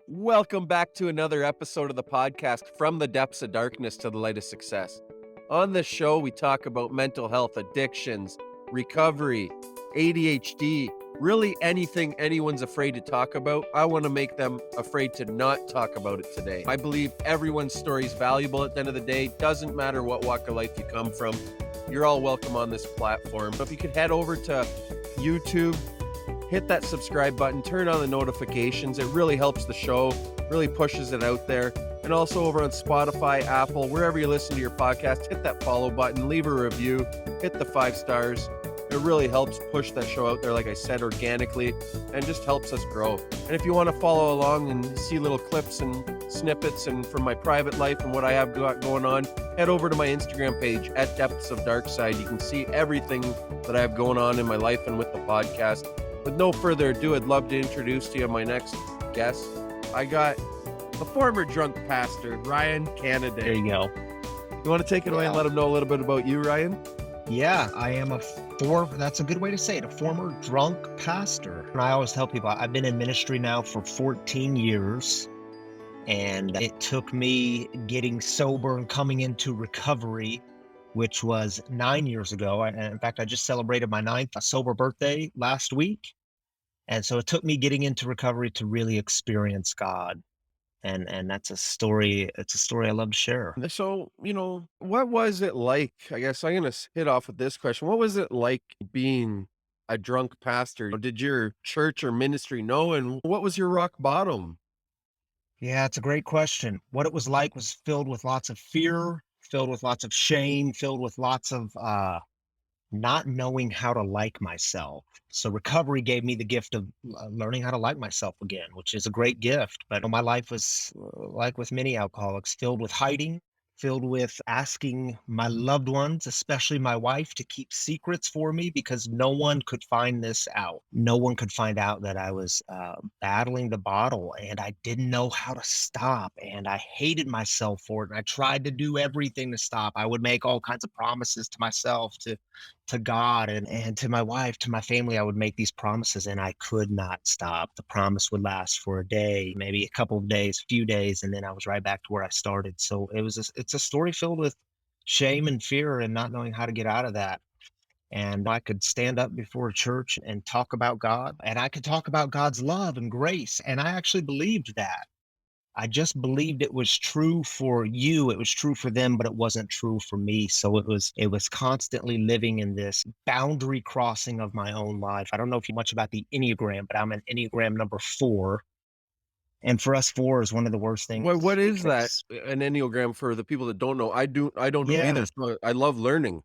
Welcome back to another episode of the podcast, From the Depths of Darkness to the Light of Success. On this show, we talk about mental health, addictions, recovery, ADHD, really anything anyone's afraid to talk about. I want to make them afraid to not talk about it today. I believe everyone's story is valuable at the end of the day. Doesn't matter what walk of life you come from. You're all welcome on this platform. So if you could head over to YouTube, hit that subscribe button, turn on the notifications. It really helps the show, really pushes it out there. And also over on Spotify, Apple, wherever you listen to your podcast, hit that follow button, leave a review, hit the 5 stars. It really helps push that show out there, like I said, organically, and just helps us grow. And if you want to follow along and see little clips and snippets and from my private life and what I have got going on, head over to my Instagram page at Depths of Darkside. You can see everything that I have going on in my life and with the podcast. With no further ado, I'd love to introduce to you my next guest. I got a former drunk pastor, Ryan Canaday. There you go. You want to take it away and let them know a little bit about you, Ryan? Yeah, I am that's a good way to say it, a former drunk pastor. And I always tell people I've been in ministry now for 14 years. And it took me getting sober and coming into recovery, which was 9 years ago. And in fact, I just celebrated my 9th sober birthday last week. And so it took me getting into recovery to really experience God. And that's it's a story I love to share. So, what was it like? I guess I'm going to hit off with this question. What was it like being a drunk pastor? Did your church or ministry know? And what was your rock bottom? Yeah, it's a great question. What it was like was filled with lots of fear, filled with lots of shame, filled with lots of not knowing how to like myself. So recovery gave me the gift of learning how to like myself again, which is a great gift. But my life was like with many alcoholics, filled with hiding, filled with asking my loved ones, especially my wife, to keep secrets for me because no one could find this out. No one could find out that I was battling the bottle and I didn't know how to stop. And I hated myself for it. And I tried to do everything to stop. I would make all kinds of promises to myself, to God and to my wife, to my family. I would make these promises and I could not stop. The promise would last for a day, maybe a couple of days, a few days, and then I was right back to where I started. So it's a story filled with shame and fear and not knowing how to get out of that. And I could stand up before a church and talk about God, and I could talk about God's love and grace. And I actually believed that. I just believed it was true for you. It was true for them, but it wasn't true for me. So it was constantly living in this boundary crossing of my own life. I don't know if you much about the Enneagram, but I'm an Enneagram number 4. And for us, 4 is one of the worst things What is that? because An Enneagram for the people that don't know? I don't know yeah, either. So I love learning.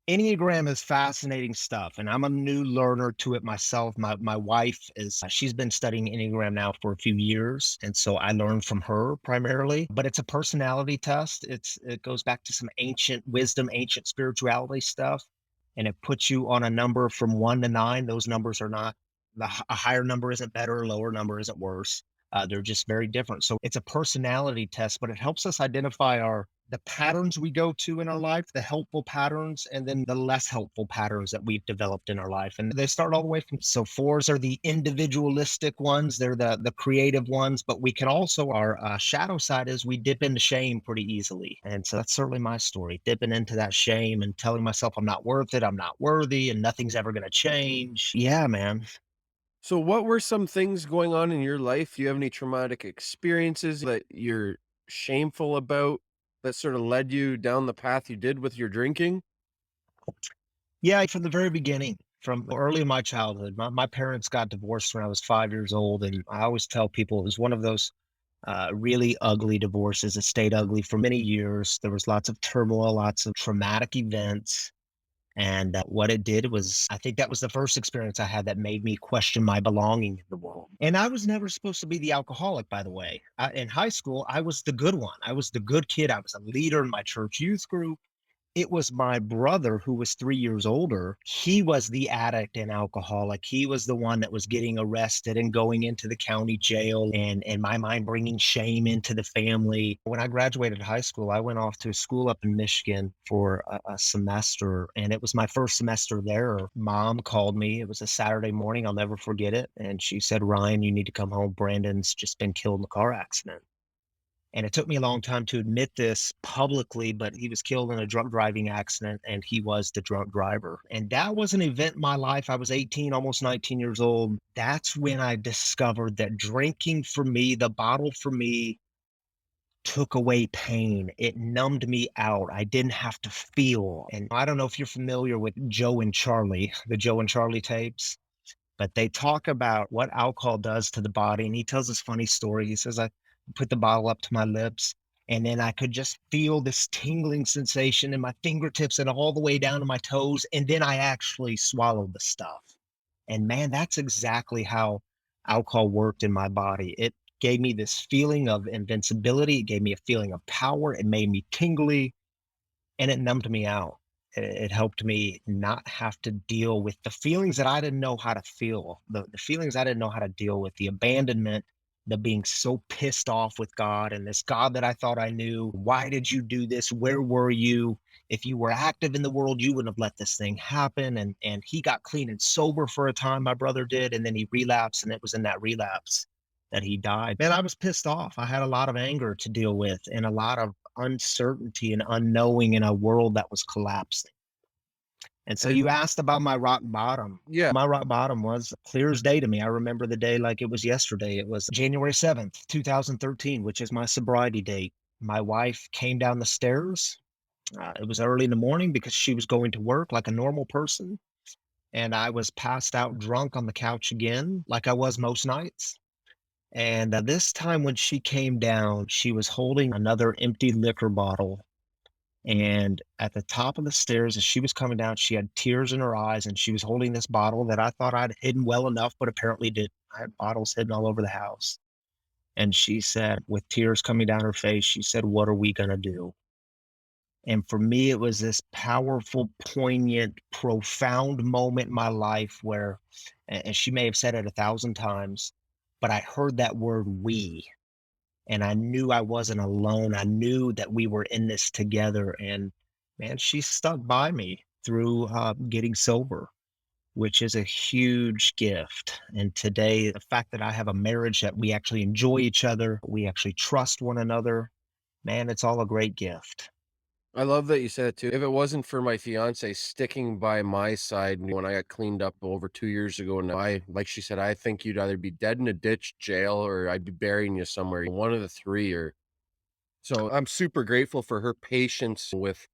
Enneagram is fascinating stuff, and I'm a new learner to it myself. My wife she's been studying Enneagram now for a few years, and so I learned from her primarily. But it's a personality test. It goes back to some ancient wisdom, ancient spirituality stuff, and it puts you on a number from 1 to 9. Those numbers are not a higher number isn't better, a lower number isn't worse. They're just very different. So it's a personality test, but it helps us identify the patterns we go to in our life, the helpful patterns, and then the less helpful patterns that we've developed in our life. And they start all the way from, so 4s are the individualistic ones. They're the creative ones, but we can also, our shadow side is we dip into shame pretty easily. And so that's certainly my story, dipping into that shame and telling myself I'm not worth it, I'm not worthy, and nothing's ever going to change. Yeah, man. So what were some things going on in your life? Do you have any traumatic experiences that you're shameful about that sort of led you down the path you did with your drinking? Yeah, from the very beginning, from early in my childhood, my parents got divorced when I was 5 years old. And I always tell people it was one of those really ugly divorces. It stayed ugly for many years. There was lots of turmoil, lots of traumatic events. And what it did was, I think that was the first experience I had that made me question my belonging in the world. And I was never supposed to be the alcoholic, by the way. In high school, I was the good one. I was the good kid. I was a leader in my church youth group. It was my brother who was 3 years older. He was the addict and alcoholic. He was the one that was getting arrested and going into the county jail, and in my mind, bringing shame into the family. When I graduated high school, I went off to a school up in Michigan for a semester, and it was my first semester there. Mom called me. It was a Saturday morning. I'll never forget it. And she said, "Ryan, you need to come home. Brandon's just been killed in a car accident." And it took me a long time to admit this publicly, but he was killed in a drunk driving accident, and he was the drunk driver. And that was an event in my life. I was 18, almost 19 years old. That's when I discovered that drinking for me, the bottle for me, took away pain. It numbed me out. I didn't have to feel. And I don't know if you're familiar with Joe and Charlie, the Joe and Charlie tapes, but they talk about what alcohol does to the body. And he tells this funny story. He says, I put the bottle up to my lips, and then I could just feel this tingling sensation in my fingertips and all the way down to my toes. And then I actually swallowed the stuff. And man, that's exactly how alcohol worked in my body. It gave me this feeling of invincibility. It gave me a feeling of power. It made me tingly, and it numbed me out. It helped me not have to deal with the feelings that I didn't know how to feel, the feelings I didn't know how to deal with, the abandonment, the being so pissed off with God and this God that I thought I knew. Why did you do this? Where were you? If you were active in the world, you wouldn't have let this thing happen. And he got clean and sober for a time, my brother did, and then he relapsed, and it was in that relapse that he died. Man, I was pissed off. I had a lot of anger to deal with and a lot of uncertainty and unknowing in a world that was collapsing. And so you And asked about my rock bottom. yeah, My rock bottom was clear as day to me. I remember the day like it was yesterday. It was January 7th, 2013, which is my sobriety date. My wife came down the stairs. It was early in the morning because she was going to work like a normal person. And I was passed out drunk on the couch again, like I was most nights. And this time when she came down, she was holding another empty liquor bottle. And at the top of the stairs, as she was coming down, she had tears in her eyes, and she was holding this bottle that I thought I'd hidden well enough, but apparently didn't. I had bottles hidden all over the house. And she said, with tears coming down her face, she said, "What are we going to do?" And for me, it was this powerful, poignant, profound moment in my life where, and she may have said it 1,000 times, but I heard that word we. And I knew I wasn't alone. I knew that we were in this together. And man, she stuck by me through getting sober, which is a huge gift. And today, the fact that I have a marriage that we actually enjoy each other, we actually trust one another, man, it's all a great gift. I love that you said it too. If it wasn't for my fiance sticking by my side when I got cleaned up over 2 years ago, and like she said, I think you'd either be dead in a ditch, jail, or I'd be burying you somewhere, one of the 3 or so I'm super grateful for her patience with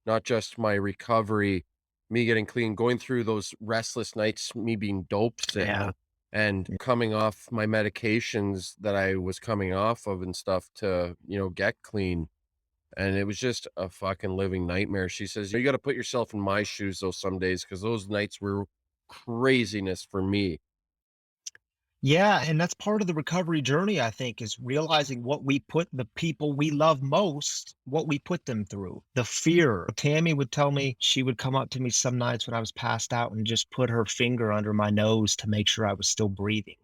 not just my recovery, me getting clean, going through those restless nights, me being dope sick Yeah. and coming off my medications that I was coming off of and stuff to, get clean. And it was just a fucking living nightmare. She says, "You gotta put yourself in my shoes though some days, because those nights were craziness for me." Yeah, and that's part of the recovery journey, I think, is realizing what we put the people we love most, what we put them through. The fear. Tammy would tell me she would come up to me some nights when I was passed out and just put her finger under my nose to make sure I was still breathing.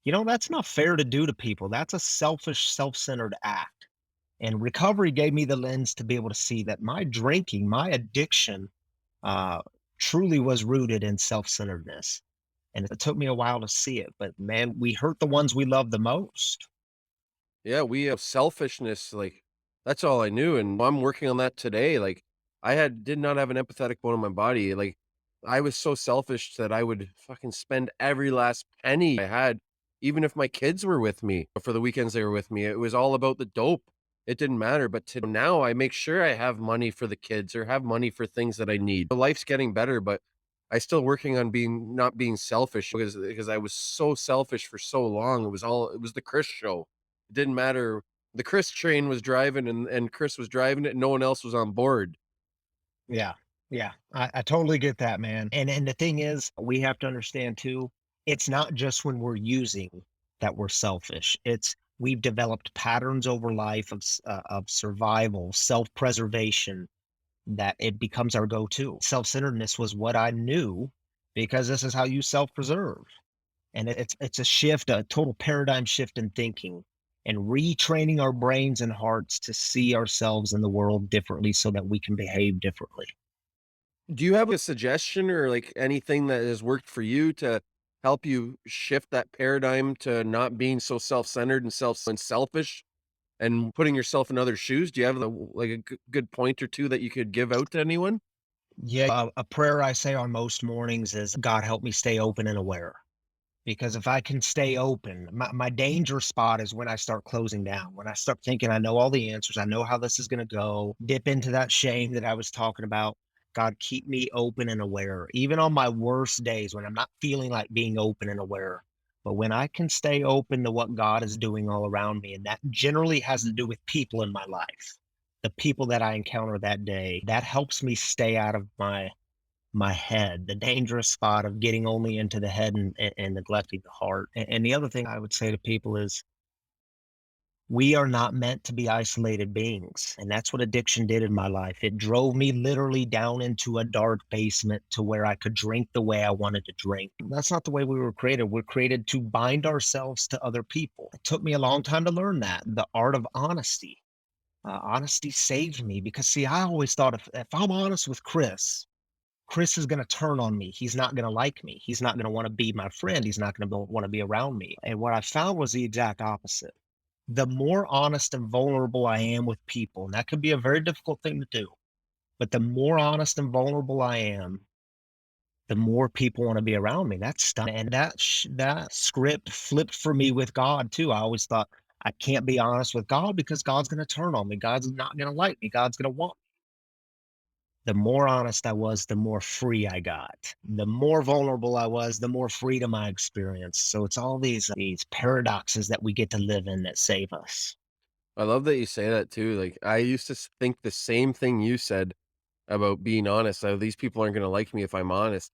That's not fair to do to people. That's a selfish, self-centered act. And recovery gave me the lens to be able to see that my drinking, my addiction, uh, truly was rooted in self-centeredness. And it took me a while to see it, but man, we hurt the ones we love the most. Yeah, we have selfishness, like, that's all I knew, and I'm working on that today, like, did not have an empathetic bone in my body, like, I was so selfish that I would fucking spend every last penny I had, even if my kids were with me, for the weekends they were with me, it was all about the dope. It didn't matter, but to now I make sure I have money for the kids or have money for things that I need. Life's getting better, but I still working on not being selfish because I was so selfish for so long. It was the Chris show. It didn't matter. The Chris train was driving and Chris was driving it and no one else was on board. Yeah. Yeah. I totally get that, man. And the thing is, we have to understand too, it's not just when we're using that we're selfish. It's we've developed patterns over life of survival, self-preservation, that it becomes our go-to. Self-centeredness was what I knew because this is how you self-preserve. And it's a shift, a total paradigm shift in thinking and retraining our brains and hearts to see ourselves in the world differently so that we can behave differently. Do you have a suggestion or, like, anything that has worked for you to help you shift that paradigm to not being so self-centered and selfish and putting yourself in other shoes? Do you have, like, a good point or 2 that you could give out to anyone? Yeah, a prayer I say on most mornings is, God, help me stay open and aware. Because if I can stay open, my danger spot is when I start closing down, when I start thinking I know all the answers, I know how this is going to go, dip into that shame that I was talking about. God, keep me open and aware, even on my worst days when I'm not feeling like being open and aware. But when I can stay open to what God is doing all around me, and that generally has to do with people in my life, the people that I encounter that day, that helps me stay out of my head, the dangerous spot of getting only into the head and neglecting the heart. And the other thing I would say to people is we are not meant to be isolated beings. And that's what addiction did in my life. It drove me literally down into a dark basement to where I could drink the way I wanted to drink. That's not the way we were created. We're created to bind ourselves to other people. It took me a long time to learn that, the art of honesty. Honesty saved me because, see, I always thought if I'm honest with Chris is going to turn on me. He's not going to like me. He's not going to want to be my friend. He's not going to want to be around me. And what I found was the exact opposite. The more honest and vulnerable I am with people, and that could be a very difficult thing to do, but the more honest and vulnerable I am, the more people want to be around me. That's stuff. And that script flipped for me with God too. I always thought I can't be honest with God because God's going to turn on me. God's not going to like me. God's going to want me. The more honest I was, the more free I got. The more vulnerable I was, the more freedom I experienced. So it's all these paradoxes that we get to live in that save us. I love that you say that too. Like, I used to think the same thing you said about being honest. Oh, these people aren't going to like me if I'm honest.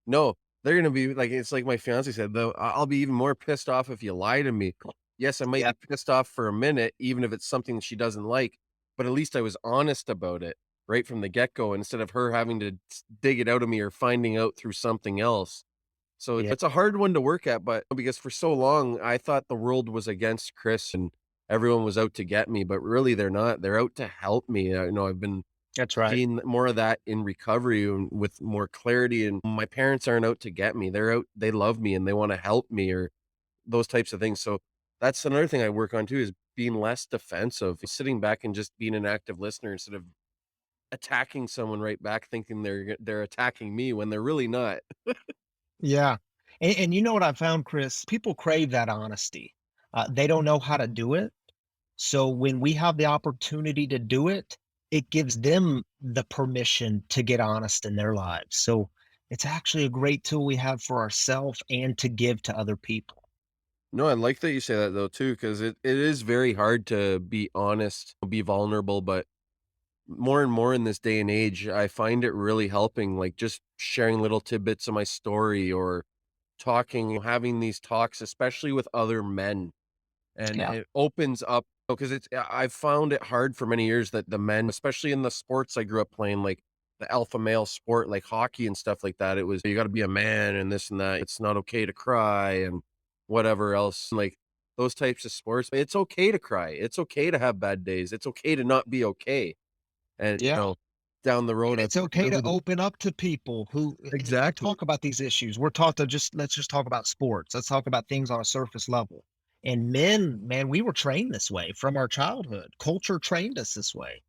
No, they're gonna be like it's like my fiancé said, though, I'll be even more pissed off if you lie to me. Yes, I might Yeah, be pissed off for a minute, even if it's something that she doesn't like, but at least I was honest about it right from the get-go instead of her having to dig it out of me or finding out through something else. So yeah, it's a hard one to work at, but because for so long I thought the world was against Chris and everyone was out to get me, but really they're not. They're out to help me. I've been that's right. seeing more of that in recovery and with more clarity, and my parents aren't out to get me. They're out they love me and they wanna help me or those types of things. So, that's another thing I work on too is being less defensive, sitting back and just being an active listener instead of attacking someone right back thinking they're attacking me when they're really not. Yeah. And you know what I found, Chris? People crave that honesty. They don't know how to do it. So when we have the opportunity to do it, it gives them the permission to get honest in their lives. So it's actually a great tool we have for ourselves and to give to other people. No, I like that you say that though too, because it is very hard to be honest, be vulnerable, but more and more in this day and age, I find it really helping, like, just sharing little tidbits of my story or talking having these talks, especially with other men, and Yeah. it opens up because I've found it hard for many years that the men, especially in the sports I grew up playing, like the alpha male sport, like hockey and stuff like that, it was, "You gotta be a man and this and that. It's not okay to cry," and whatever else, like, those types of sports, it's okay to cry. It's okay to have bad days. It's okay to not be okay, and, Yeah. down the road, And I've it's okay to open up to people who and Exactly. talk about these issues. We're taught to just let's just talk about sports. Let's talk about things on a surface level. And men, man, we were trained this way from our childhood. Culture trained us this way.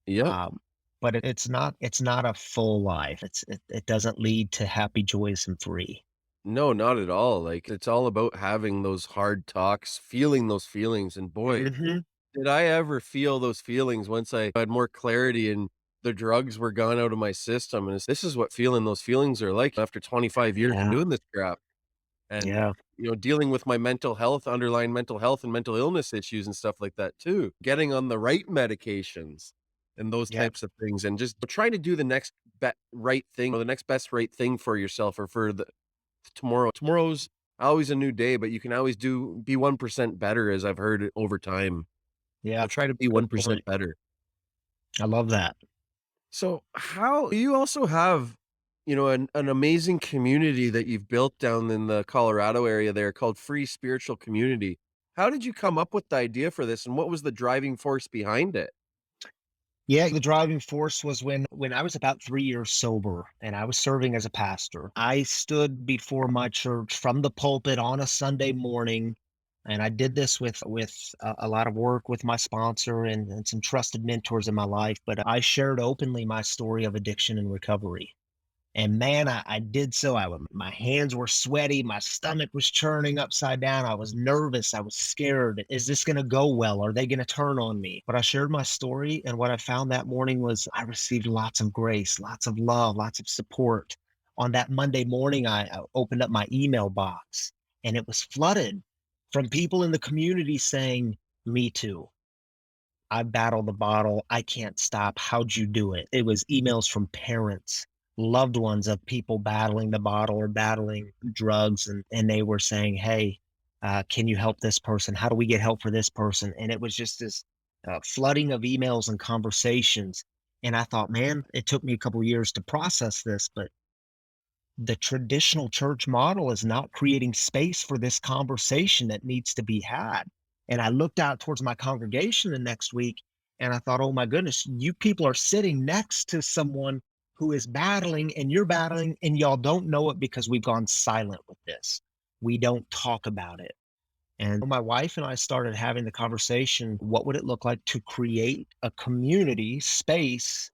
Yep. Um, but it's not a full life. It doesn't lead to happy, joyous, and free. No, not at all, like, it's all about having those hard talks, feeling those feelings, and boy, Mhm. did I ever feel those feelings once I had more clarity and the drugs were gone out of my system, and this is what feeling those feelings are like after 25 years of Yeah, doing this crap, and, yeah, dealing with my mental health, underlying mental health and mental illness issues and stuff like that too, getting on the right medications and those yeah, types of things, and just trying to do the next right thing or the next best right thing for yourself or for the tomorrow. Tomorrow's always a new day, but you can always be 1% better as I've heard it over time. yeah. So try to be Good 1% point. better. I love that. So how you also have, an amazing community that you've built down in the Colorado area there called Free Spiritual Community. How did you come up with the idea for this and what was the driving force behind it? Yeah, the driving force was when I was about 3 years sober and I was serving as a pastor. I stood before my church from the pulpit on a Sunday morning, and I did this with a lot of work with my sponsor and some trusted mentors in my life, but I shared openly my story of addiction and recovery. And man, I did so. My hands were sweaty. My stomach was churning upside down. I was nervous. I was scared. Is this going to go well? Are they going to turn on me? But I shared my story. And what I found that morning was I received lots of grace, lots of love, lots of support. On that Monday morning, I opened up my email box and it was flooded from people in the community saying, "Me too. I battled the bottle. I can't stop. How'd you do it?" It was emails from parents, loved ones of people battling the bottle or battling drugs. And they were saying, "Hey, can you help this person? How do we get help for this person?" And it was just this flooding of emails and conversations. And I thought, man, it took me a couple years to process this, but the traditional church model is not creating space for this conversation that needs to be had. And I looked out towards my congregation the next week and I thought, oh my goodness, you people are sitting next to someone who is battling and you're battling and y'all don't know it because we've gone silent with this. We don't talk about it. And my wife and I started having the conversation, what would it look like to create a community space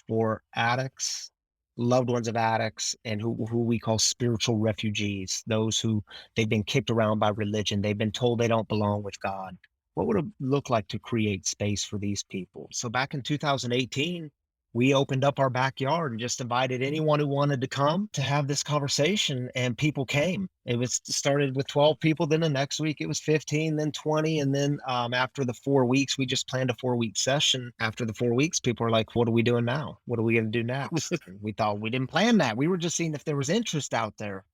for addicts, loved ones of addicts, and who we call spiritual refugees, those who they've been kicked around by religion. They've been told they don't belong with God. What would it look like to create space for these people? So back in 2018, we opened up our backyard and just invited anyone who wanted to come to have this conversation, and people came. It was started with 12 people, then the next week it was 15, then 20, and then after the 4 weeks, we just planned a 4 week session. After the 4 weeks, people are like, "What are we doing now? What are we going to do next?" And we thought we didn't plan that. We were just seeing if there was interest out there.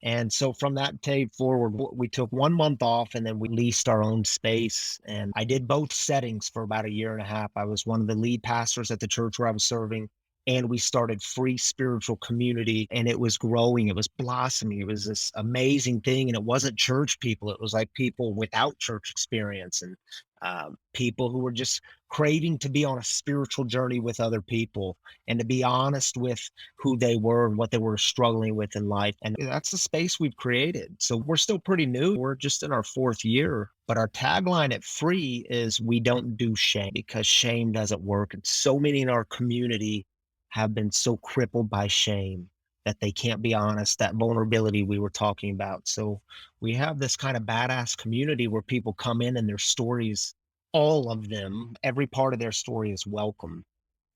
And so from that day forward, we took 1 month off and then we leased our own space. And I did both settings for about a year and a half. I was one of the lead pastors at the church where I was serving. And we started Free Spiritual Community, and it was growing, it was blossoming, it was this amazing thing. And it wasn't church people, it was like people without church experience and people who were just craving to be on a spiritual journey with other people and to be honest with who they were and what they were struggling with in life. And that's the space we've created. So we're still pretty new. We're just in our fourth year. But our tagline at Free is we don't do shame because shame doesn't work. And so many in our community have been so crippled by shame that they can't be honest, that vulnerability we were talking about. So we have this kind of badass community where people come in and their stories, all of them, every part of their story is welcome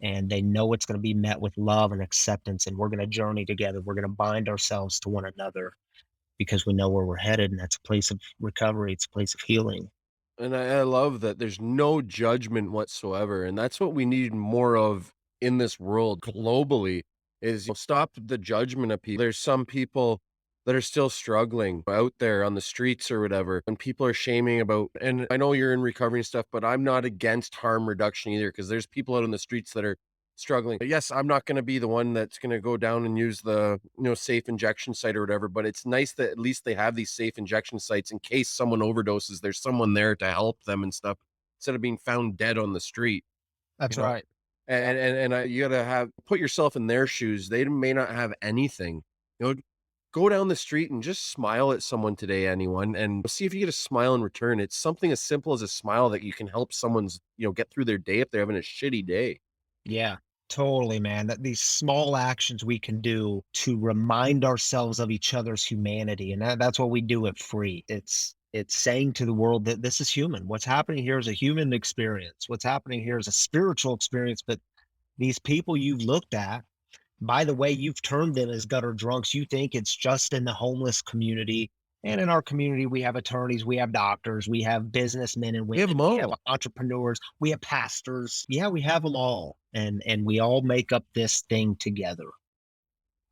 and they know it's going to be met with love and acceptance, and we're going to journey together, we're going to bind ourselves to one another because we know where we're headed, and that's a place of recovery, it's a place of healing. And I love that there's no judgment whatsoever, and that's what we need more of in this world globally is stop the judgment of people. There's some people that are still struggling out there on the streets or whatever, and people are shaming about and I know you're in recovery and stuff, but I'm not against harm reduction either because there's people out on the streets that are struggling. But yes, I'm not gonna be the one that's gonna go down and use the, safe injection site or whatever, but it's nice that at least they have these safe injection sites in case someone overdoses, there's someone there to help them and stuff instead of being found dead on the street, you That's know? right. You gotta have put yourself in their shoes. They may not have anything. Go down the street and just smile at someone today, anyone, and see if you get a smile in return. It's something as simple as a smile that you can help someone's, get through their day if they're having a shitty day. Yeah, totally, man. That these small actions we can do to remind ourselves of each other's humanity, and that's what we do at Free. It's saying to the world that this is human. What's happening here is a human experience. What's happening here is a spiritual experience. But these people you've looked at, by the way, you've termed them as gutter drunks. You think it's just in the homeless community. And in our community, we have attorneys, we have doctors, we have businessmen and We have women, them we have all. entrepreneurs, we have pastors. Yeah, we have them all. And we all make up this thing together.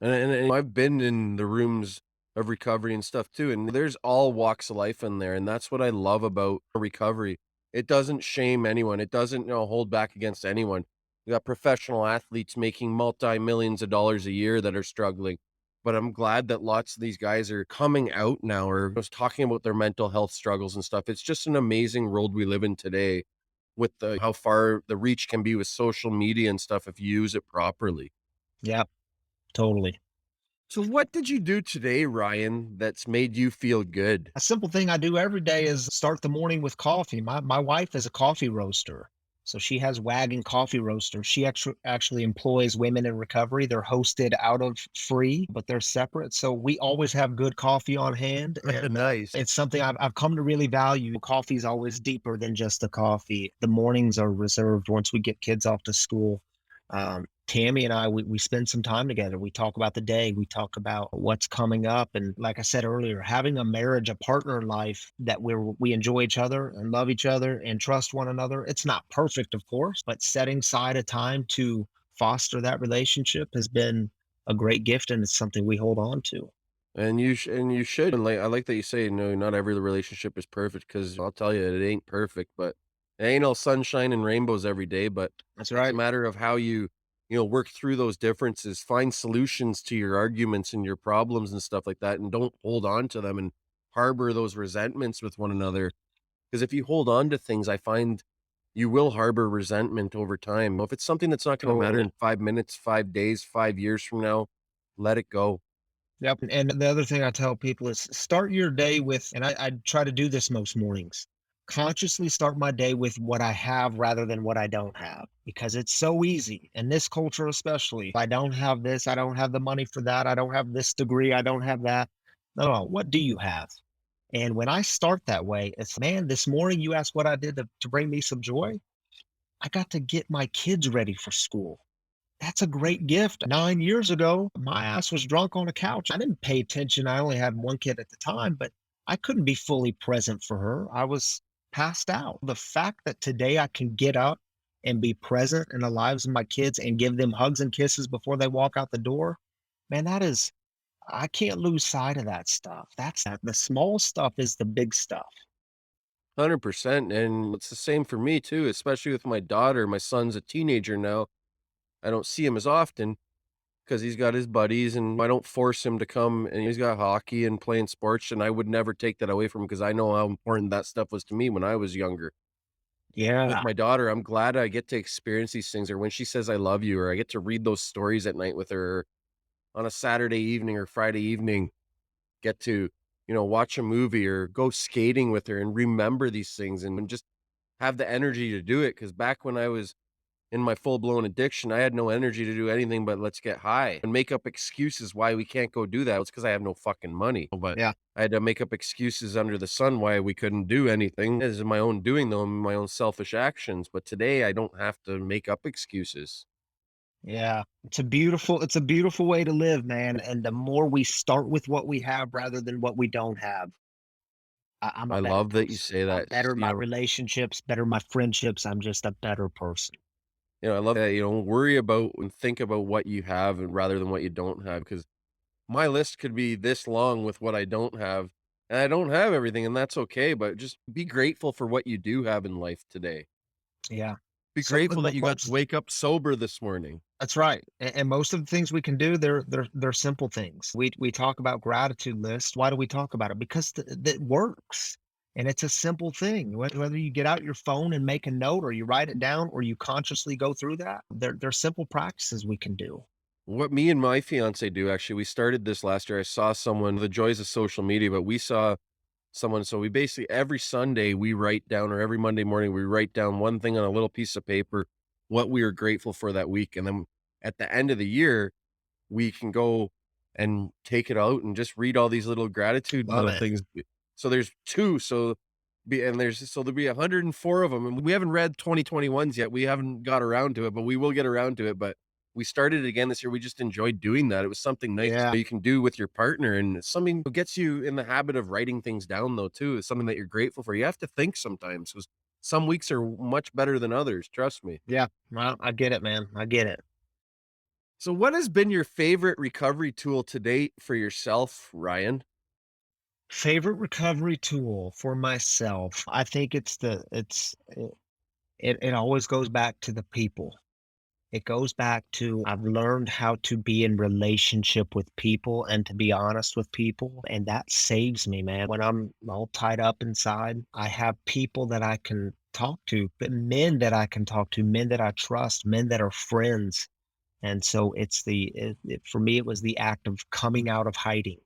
And I've been in the rooms of recovery and stuff too, and there's all walks of life in there, and that's what I love about recovery. It doesn't shame anyone. It doesn't, hold back against anyone. We got professional athletes making multi-millions of dollars a year that are struggling. But I'm glad that lots of these guys are coming out now or just talking about their mental health struggles and stuff. It's just an amazing world we live in today with the how far the reach can be with social media and stuff if you use it properly. Yep, totally. So what did you do today, Ryan, that's made you feel good? A simple thing I do every day is start the morning with coffee. My wife is a coffee roaster. So she has Wagon coffee roasters. She actually employs women in recovery. They're hosted out of free, but they're separate. So we always have good coffee on hand. And Nice. it's something I've come to really value. Coffee is always deeper than just the coffee. The mornings are reserved once we get kids off to school. Tammy and I, we spend some time together. We talk about the day. We talk about what's coming up. And like I said earlier, having a marriage, a partner in life that we enjoy each other and love each other and trust one another. It's not perfect, of course, but setting aside a time to foster that relationship has been a great gift, and it's something we hold on to. And you should, and, like, I like that you say, no, not every relationship is perfect because 'cause I'll tell you, it ain't perfect, but it ain't all sunshine and rainbows every day, but That's it's a right. matter of how you work through those differences, find solutions to your arguments and your problems and stuff like that, and don't hold on to them and harbor those resentments with one another. Because if you hold on to things, I find you will harbor resentment over time. If it's something that's not gonna matter Totally. in 5 minutes, 5 days, 5 years from now, let it go. Yep. And the other thing I tell people is start your day with, and I try to do this most mornings, consciously start my day with what I have rather than what I don't have. Because it's so easy in this culture, especially. If I don't have this, I don't have the money for that, I don't have this degree, I don't have that. No, no. What do you have? And when I start that way, it's man, this morning you asked what I did to bring me some joy. I got to get my kids ready for school. That's a great gift. 9 years ago, my ass was drunk on a couch. I didn't pay attention. I only had one kid at the time, but I couldn't be fully present for her. I was passed out. The fact that today I can get up and be present in the lives of my kids and give them hugs and kisses before they walk out the door, man, that is, I can't lose sight of that stuff. That's the small stuff is the big stuff. 100%, and it's the same for me too, especially with my daughter. My son's a teenager now. I don't see him as often because he's got his buddies, and I don't force him to come, and he's got hockey and playing sports, and I would never take that away from him because I know how important that stuff was to me when I was younger. With Yeah. my daughter, I'm glad I get to experience these things, or when she says "I love you," or I get to read those stories at night with her on a Saturday evening or Friday evening, get to, watch a movie or go skating with her and remember these things and just have the energy to do it. Because back when I was in my full-blown addiction, I had no energy to do anything but let's get high and make up excuses why we can't go do that. It's because I have no fucking money, but Yeah. I had to make up excuses under the sun why we couldn't do anything. This is my own doing, though, my own selfish actions, but today I don't have to make up excuses. Yeah. It's a beautiful way to live, man. And the more we start with what we have rather than what we don't have, I'm a I better love that you person. say I'm that, better in my relationships, better in my friendships. I'm just a better person. I love that you don't worry about and think about what you have and rather than what you don't have, because my list could be this long with what I don't have, and I don't have everything, and that's okay, but just be grateful for what you do have in life today. Yeah. Be So grateful that you got to most wake up sober this morning. that's right. And most of the things we can do, they're simple things. We talk about gratitude lists. Why do we talk about it? Because that works. And it's a simple thing. Whether you get out your phone and make a note or you write it down or you consciously go through that, they're simple practices we can do. What me and my fiance do, actually, we started this last year. I saw someone, the joys of social media, but we saw someone. So we basically, every Sunday, we write down, or every Monday morning, we write down one thing on a little piece of paper, what we are grateful for that week. And then at the end of the year, we can go and take it out and just read all these little gratitude Love little it. things. So there's 2, there'll be 104 of them, and we haven't read 2021s yet. We haven't got around to it, but we will get around to it. But we started it again this year. We just enjoyed doing that. It was something nice Yeah. that you can do with your partner, and it's something that gets you in the habit of writing things down though too. Is something that you're grateful for. You have to think sometimes because some weeks are much better than others, trust me. Yeah. Well, I get it, man. I get it. So what has been your favorite recovery tool to date for yourself, Ryan? Favorite recovery tool for myself. I think it always goes back to the people. It goes back to I've learned how to be in relationship with people and to be honest with people, and that saves me, man. When I'm all tied up inside, I have people that I can talk to, but men that I can talk to, men that I trust, men that are friends. And so for me, it was the act of coming out of hiding.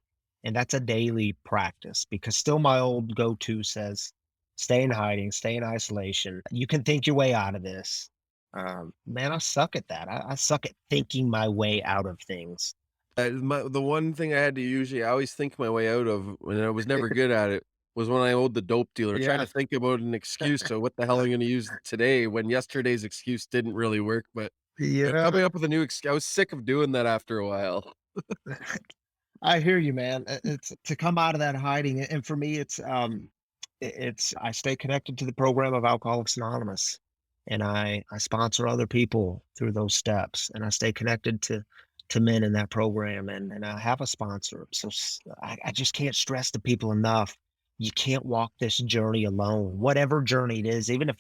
And that's a daily practice because still my old go-to says, stay in hiding, stay in isolation. You can think your way out of this. Man, I suck at that. I suck at thinking my way out of things. The one thing I always think my way out of, and I was never good at it, was when I owed the dope dealer, trying to Yeah. think about an excuse, so what the hell I'm gonna use today when yesterday's excuse didn't really work, but, Yeah. coming up with a new ex I was sick of doing that after a while. I hear you, man. It's to come out of that hiding, and for me, it's I stay connected to the program of Alcoholics Anonymous, and I sponsor other people through those steps, and I stay connected to men in that program, and I have a sponsor. So I just can't stress to people enough. You can't walk this journey alone, whatever journey it is, even if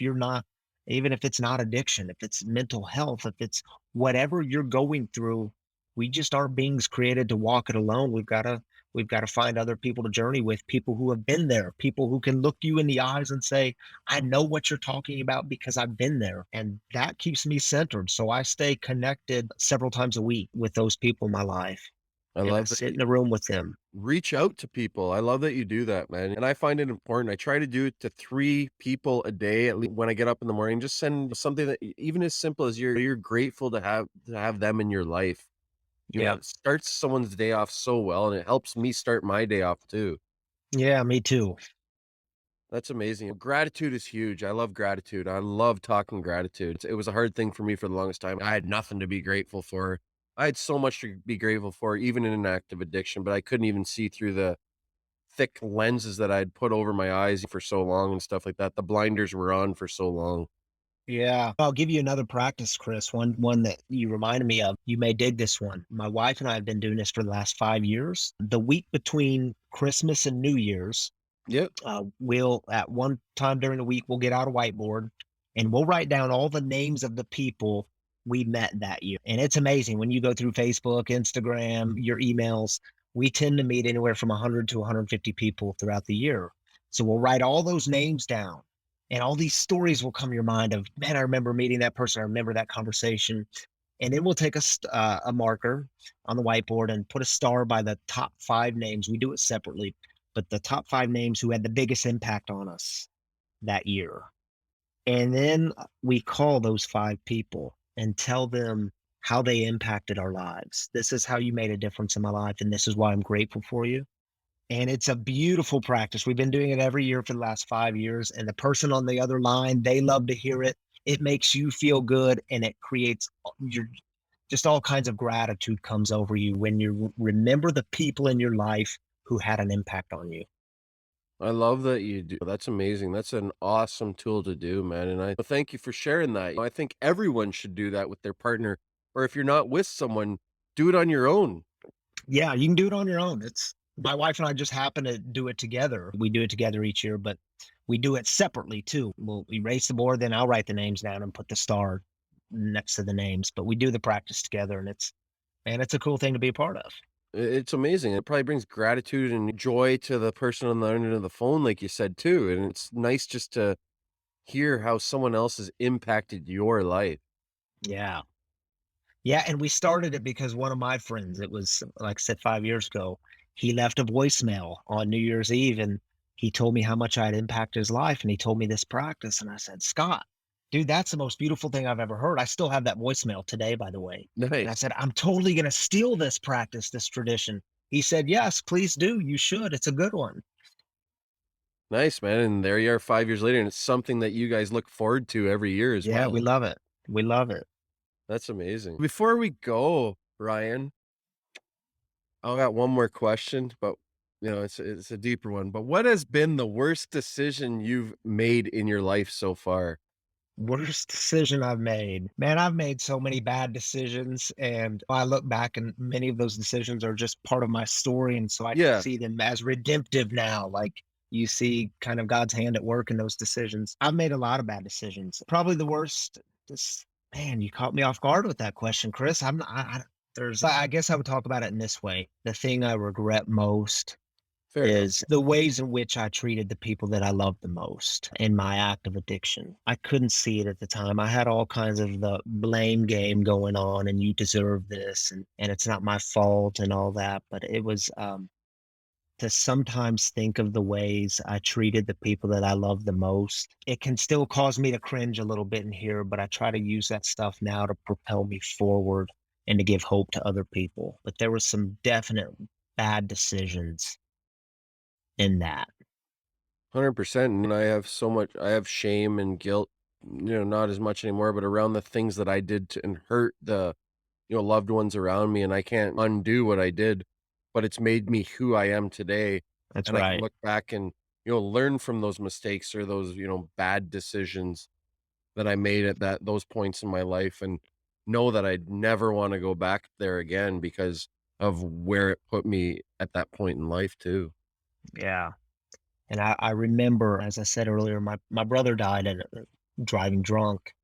it's not addiction, if it's mental health, if it's whatever you're going through, we just aren't beings created to walk it alone. We've got to find other people to journey with, people who have been there, people who can look you in the eyes and say, I know what you're talking about because I've been there. And that keeps me centered. So I stay connected several times a week with those people in my life. I And I love that sit you in a room with them. reach out to people. I love that you do that, man, and I find it important. I try to do it to 3 people a day at least when I get up in the morning, just send something that even as simple as you're grateful to have them in your life. Yeah. It starts someone's day off so well, and it helps me start my day off too. Yeah, me too. That's amazing. Gratitude is huge. I love gratitude. I love talking gratitude. It was a hard thing for me for the longest time. I had nothing to be grateful for. I had so much to be grateful for, even in an active addiction, but I couldn't even see through the thick lenses that I'd put over my eyes for so long and stuff like that. The blinders were on for so long. Yeah. I'll give you another practice, Chris. One that you reminded me of. You may dig this one. My wife and I have been doing this for the last 5 years. The week between Christmas and New Year's, Yep. we'll at one time during the week we'll get out a whiteboard and we'll write down all the names of the people we met that year. And it's amazing when you go through Facebook, Instagram, your emails, we tend to meet anywhere from 100 to 150 people throughout the year. So we'll write all those names down and all these stories will come to your mind of, man, I remember meeting that person. I remember that conversation. And then we'll take a marker on the whiteboard and put a star by the top 5 names. We do it separately, but the top 5 names who had the biggest impact on us that year. And then we call those 5 people and tell them how they impacted our lives. This is how you made a difference in my life, and this is why I'm grateful for you. And it's a beautiful practice. We've been doing it every year for the last 5 years. And the person on the other line, they love to hear it. It makes you feel good and it creates your just all kinds of gratitude comes over you when you remember the people in your life who had an impact on you. I love that you do. That's amazing. That's an awesome tool to do, man. And I thank you for sharing that. I think everyone should do that with their partner. Or if you're not with someone, do it on your own. Yeah, you can do it on your own. It's my wife and I just happen to do it together. We do it together each year, but we do it separately too. We'll erase the board, then I'll write the names down and put the star next to the names. But we do the practice together, and it's a cool thing to be a part of. It's amazing. It probably brings gratitude and joy to the person on the other end of the phone, like you said too. And it's nice just to hear how someone else has impacted your life. Yeah. Yeah, and we started it because one of my friends, it was like I said 5 years ago, he left a voicemail on New Year's Eve and he told me how much I had impacted his life and he told me this practice and I said, "Scott, dude, that's the most beautiful thing I've ever heard." I still have that voicemail today, by the way. And I Nice. said, "I'm totally going to steal this practice, this tradition." He said, "Yes, please do. You should. It's a good one." Nice, man. And there you are 5 years later, and it's something that you guys look forward to every year as Yeah, we well. love it. We love it. That's amazing. Before we go, Ryan, I got one more question, but it's a deeper one. But what has been the worst decision you've made in your life so far? Worst decision I've made. Man, I've made so many bad decisions, and I look back and many of those decisions are just part of my story, and so I Yeah. see them as redemptive now, like, you see kind of God's hand at work in those decisions. I've made a lot of bad decisions. Probably the worst Man, you caught me off guard with that question, Chris. I guess I would talk about it in this way. The thing I regret most Fair enough. is the ways in which I treated the people that I loved the most in my act of addiction. I couldn't see it at the time. I had all kinds of the blame game going on, and you deserve this, and it's not my fault and all that. But it was to sometimes think of the ways I treated the people that I love the most. It can still cause me to cringe a little bit in here, but I try to use that stuff now to propel me forward and to give hope to other people. But there was some definite bad decisions in that. 100%. And I have shame and guilt, not as much anymore, but around the things that I did to and hurt the, loved ones around me. And I can't undo what I did, but it's made me who I am today. That's And I can right. look back and, learn from those mistakes or those, bad decisions that I made at those points in my life and know that I'd never want to go back there again because of where it put me at that point in life too. Yeah. And I remember, as I said earlier, my brother died driving drunk.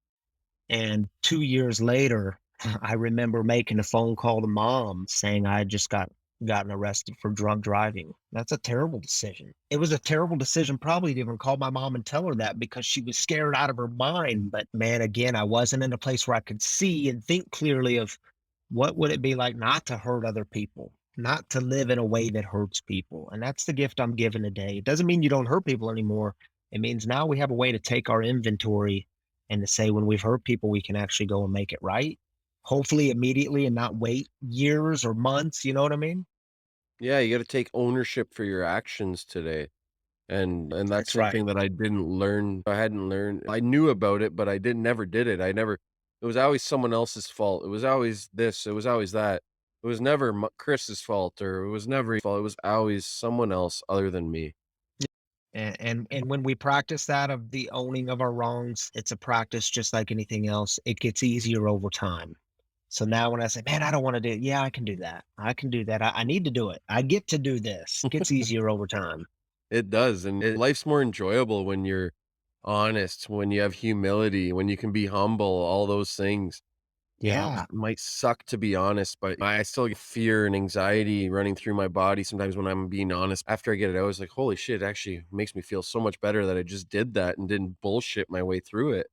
And 2 years later, I remember making a phone call to mom saying I had just gotten arrested for drunk driving. That's a terrible decision. It was a terrible decision probably to even call my mom and tell her that because she was scared out of her mind. But man, again, I wasn't in a place where I could see and think clearly of what would it be like not to hurt other people, not to live in a way that hurts people. And that's the gift I'm given today. It doesn't mean you don't hurt people anymore. It means now we have a way to take our inventory and to say when we've hurt people, we can actually go and make it right. Hopefully immediately and not wait years or months. You know what I mean? Yeah, you got to take ownership for your actions today. And that's That's right. something that I didn't learn. I hadn't learned. I knew about it, but I didn't never did it. It was always someone else's fault. It was always this, it was always that. It was never Chris's fault or it was never his fault. It was always someone else other than me. And when we practice that of the owning of our wrongs, it's a practice just like anything else. It gets easier over time. So now when I say, man, I don't want to do it. Yeah, I can do that. I can do that. I need to do it. I get to do this. It gets easier over time. It does, and life's more enjoyable when you're honest, when you have humility, when you can be humble, all those things. Yeah. It might suck to be honest, but I still get fear and anxiety running through my body sometimes when I'm being honest. After I get it out, it's like, "Holy shit, it actually makes me feel so much better that I just did that and didn't bullshit my way through it."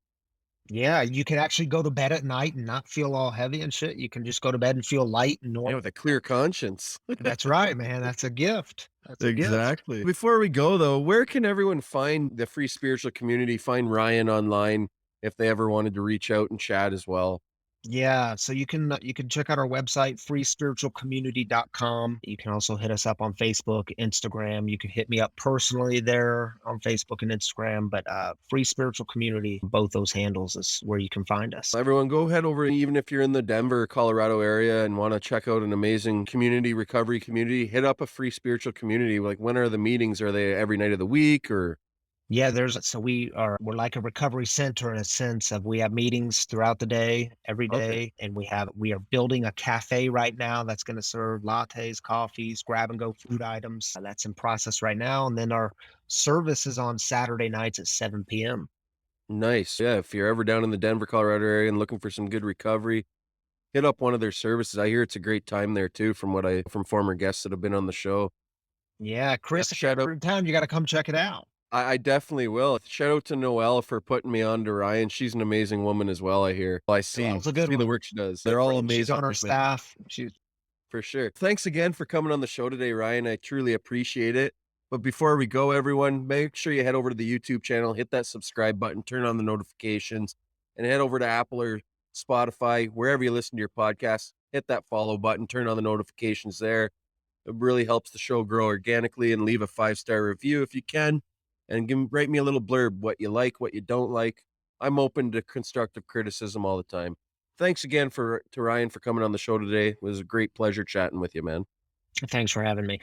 Yeah. You can actually go to bed at night and not feel all heavy and shit. You can just go to bed and feel light and normal. Yeah, with a clear conscience. That's right, man. That's a gift. That's a gift. Exactly. Before we go though, where can everyone find the free spiritual community, find Ryan online if they ever wanted to reach out and chat as well? Yeah, so you can check out our website, freespiritualcommunity.com. You can also hit us up on Facebook, Instagram. You can hit me up personally there on Facebook and Instagram, but Free Spiritual Community, both those handles is where you can find us. Everyone go head over, even if you're in the Denver, Colorado area and want to check out an amazing community, recovery community, hit up a free spiritual community. Like when are the meetings? Are they every night of the week or Yeah, we're like a recovery center in a sense of we have meetings throughout the day, every okay. day, and we are building a cafe right now that's going to serve lattes, coffees, grab and go food items. That's in process right now, and then our service is on Saturday nights at 7 p.m. Nice. Yeah, if you're ever down in the Denver, Colorado area and looking for some good recovery, hit up one of their services. I hear it's a great time there too from former guests that have been on the show. Yeah, Yeah, Chris, if you're shout out ever in town, you got to come check it out. I definitely will. Shout out to Noelle for putting me on to Ryan. She's an amazing woman as well, I hear. I Noelle's a good see the one. work she does. Good They're all friend. She's amazing on our women. staff. She's For sure. Thanks again for coming on the show today, Ryan. I truly appreciate it. But before we go, everyone, make sure you head over to the YouTube channel, hit that subscribe button, turn on the notifications, and head over to Apple or Spotify, wherever you listen to your podcast. Hit that follow button, turn on the notifications there. It really helps the show grow organically, and leave a 5-star review if you can. And write me a little blurb, what you like, what you don't like. I'm open to constructive criticism all the time. Thanks again to Ryan for coming on the show today. It was a great pleasure chatting with you, man. Thanks for having me.